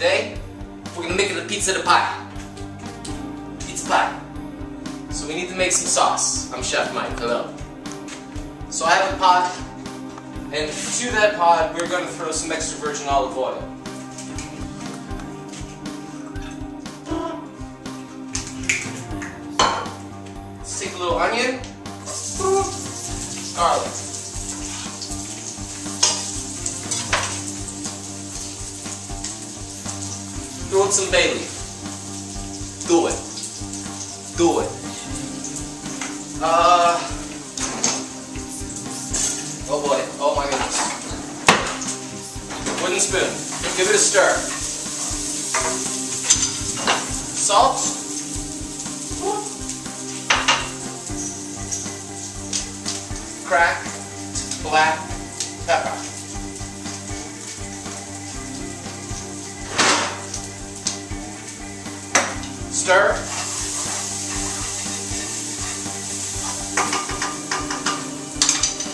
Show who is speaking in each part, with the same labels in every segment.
Speaker 1: today we're gonna make it a pizza de pie. Pizza pie. So we need to make some sauce. I'm Chef Mike. Hello. So I have a pot, and to that pot we're gonna throw some extra virgin olive oil. Let's take a little onion, garlic. Throw in some bay leaf. Do it. Do it. Oh boy. Oh my goodness. Wooden spoon. Give it a stir. Salt. Cracked black pepper. Stir.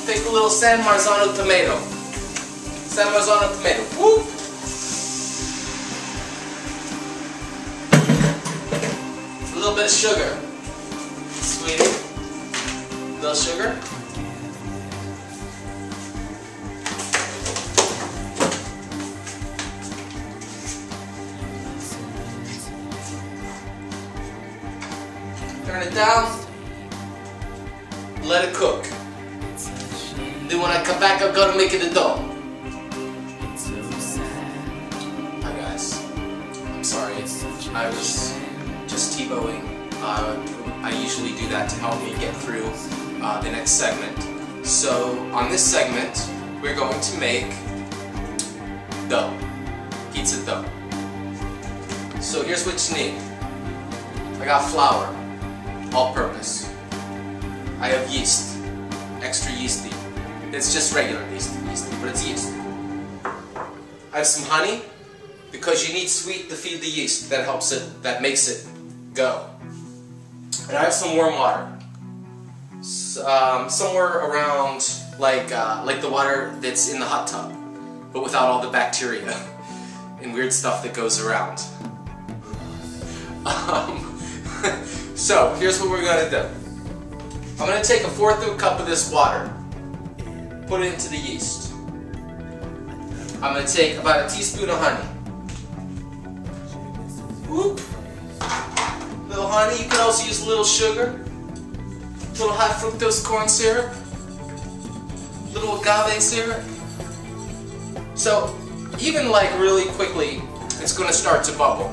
Speaker 1: Take a little San Marzano tomato. San Marzano tomato. Woo! A little bit of sugar. Sweetie. A little sugar. Turn it down, let it cook. Then when I come back, I'm gonna make it a dough. Hi guys, I'm sorry, I was just T-bowing. I usually do that to help me get through the next segment. So on this segment, we're going to make dough, pizza dough. So here's what you need. I got flour. All-purpose. I have yeast, extra yeasty. It's just regular yeast, but it's yeast. I have some honey, because you need sweet to feed the yeast. That helps it, that makes it go. And I have some warm water, somewhere around like the water that's in the hot tub, but without all the bacteria and weird stuff that goes around. So, here's what we're going to do. I'm going to take 1/4 cup of this water, put it into the yeast. I'm going to take about a teaspoon of honey. Whoop. Little honey, you can also use a little sugar, little high fructose corn syrup, little agave syrup. So, even like really quickly, it's going to start to bubble.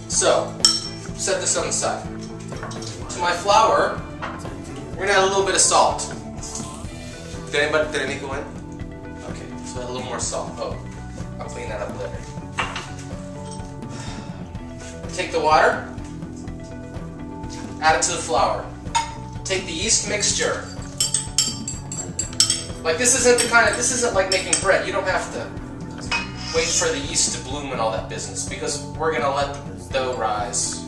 Speaker 1: So, set this on the side. To my flour, we're gonna add a little bit of salt. Did any go in? Okay, so add a little more salt. Oh, I'll clean that up later. Take the water, add it to the flour. Take the yeast mixture. Like this isn't like making bread. You don't have to wait for the yeast to bloom and all that business because we're gonna let the dough rise.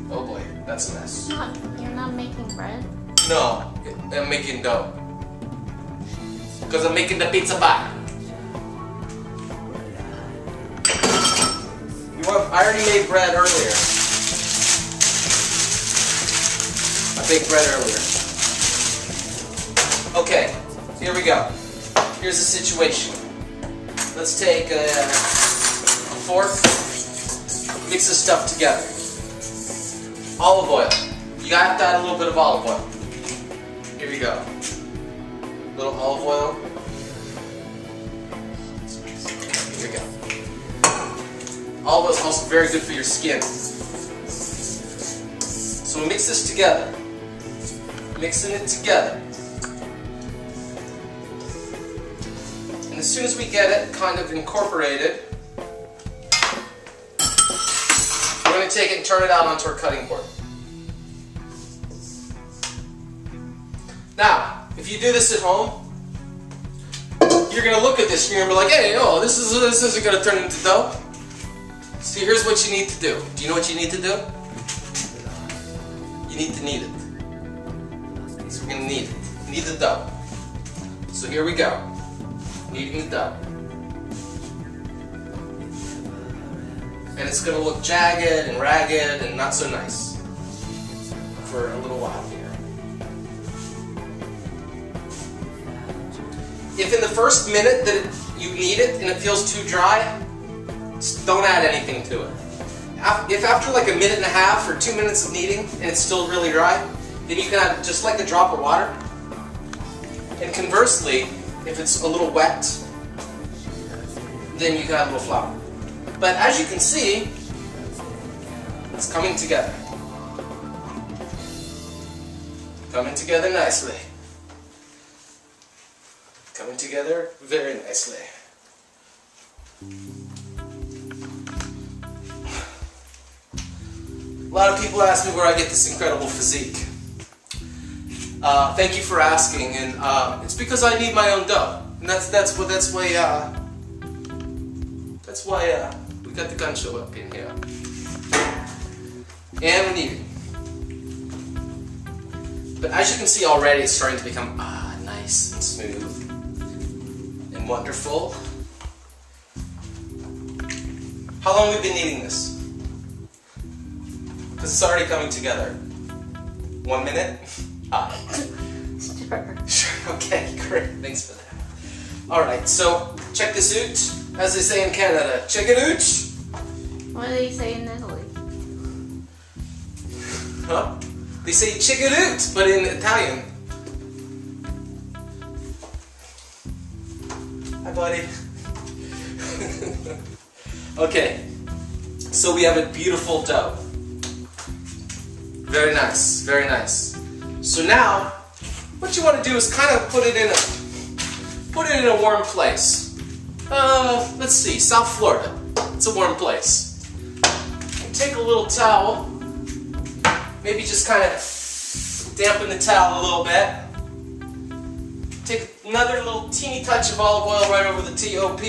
Speaker 1: Oh boy, that's a mess.
Speaker 2: You're not making bread?
Speaker 1: No, I'm making dough. Because I'm making the pizza pie. I already made bread earlier. I baked bread earlier. Okay, here we go. Here's the situation. Let's take a fork, mix this stuff together. Olive oil. You have to add a little bit of olive oil. Here we go. Little olive oil. Here we go. Olive oil is also very good for your skin. So we mix this together. Mixing it together. And as soon as we get it kind of incorporated, we're going to take it and turn it out onto our cutting board. Now, if you do this at home, you're going to look at this and you're going to be like, hey, oh, this isn't going to turn into dough. So here's what you need to do. Do you know what you need to do? You need to knead it. So we're going to knead it. Knead the dough. So here we go. Kneading the dough. And it's going to look jagged and ragged and not so nice for a little while here. If in the first minute that you knead it and it feels too dry, just don't add anything to it. If after like a minute and a half or 2 minutes of kneading and it's still really dry, then you can add just like a drop of water. And conversely, if it's a little wet, then you can add a little flour. But as you can see, it's coming together. Coming together nicely. Coming together very nicely. A lot of people ask me where I get this incredible physique. Thank you for asking, and it's because I need my own dough, and that's why we got the gun show up in here, and we're kneading. But as you can see already, it's starting to become nice and smooth and wonderful. How long have we been kneading this? Because it's already coming together. 1 minute? Sure. Okay, great. Thanks for that. Alright, so check this out. As they say in Canada, check it out.
Speaker 2: What do they say in Italy?
Speaker 1: Huh? They say check it out, but in Italian. Hi, buddy. Okay, so we have a beautiful dough. Very nice, very nice. So now, what you want to do is kind of put it in a warm place. Let's see, South Florida. It's a warm place. And take a little towel, maybe just kind of dampen the towel a little bit. Take another little teeny touch of olive oil right over the TOP.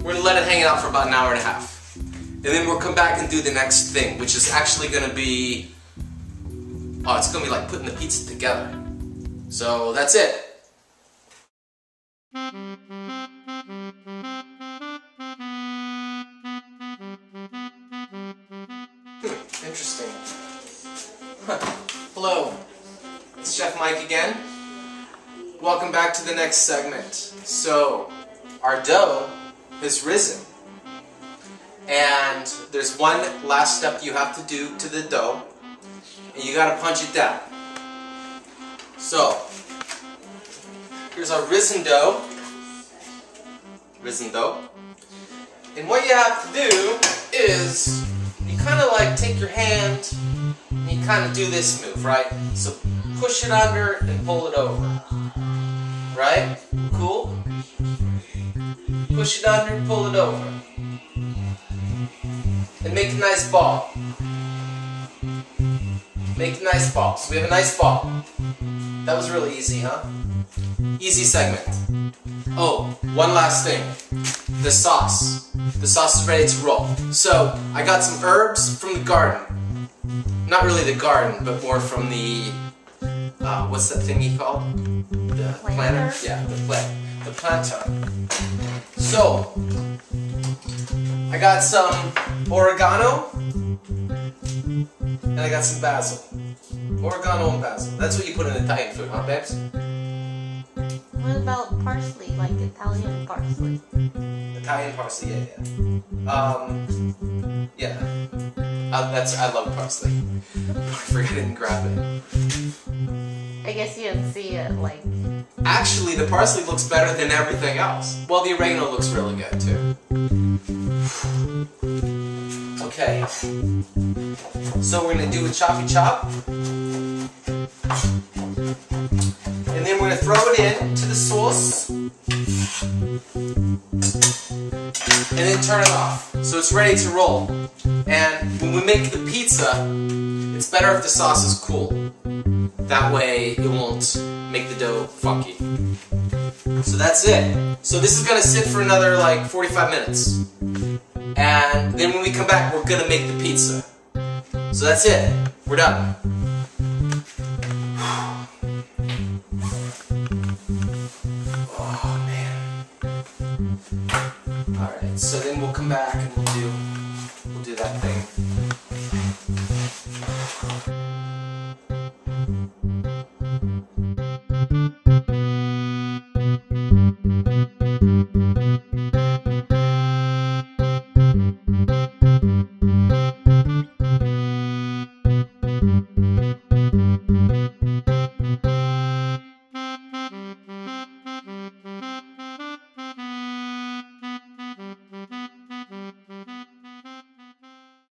Speaker 1: We're going to let it hang out for about an hour and a half. And then we'll come back and do the next thing, which is actually going to be... Oh, it's going to be like putting the pizza together. So that's it. Interesting. Hello, it's Chef Mike again. Welcome back to the next segment. So, our dough has risen. And there's one last step you have to do to the dough. And you gotta punch it down. So, here's our risen dough. Risen dough. And what you have to do is, you kind of like take your hand and you kind of do this move, right? So push it under and pull it over. Right? Cool? Push it under and pull it over. And make a nice ball. Make a nice ball. So we have a nice ball. That was really easy, huh? Easy segment. Oh, one last thing. The sauce. The sauce is ready to roll. So, I got some herbs from the garden. Not really the garden, but more from the, what's that thingy called? The planter? Yeah, the planter. So, I got some oregano, and I got some basil. Oregano and basil. That's what you put in Italian food, huh, babes?
Speaker 2: What about parsley, like Italian parsley?
Speaker 1: Italian parsley, yeah. I love parsley. I forgot I didn't grab it.
Speaker 2: I guess you didn't see it, like...
Speaker 1: Actually, the parsley looks better than everything else. Well, the oregano looks really good, too. Okay. So we're going to do a choppy chop. And then we're going to throw it into the sauce. And then turn it off. So it's ready to roll. And when we make the pizza, it's better if the sauce is cool. That way it won't make the dough funky. So that's it. So this is going to sit for another like 45 minutes. And then when we come back, we're going to make the pizza. So that's it. We're done.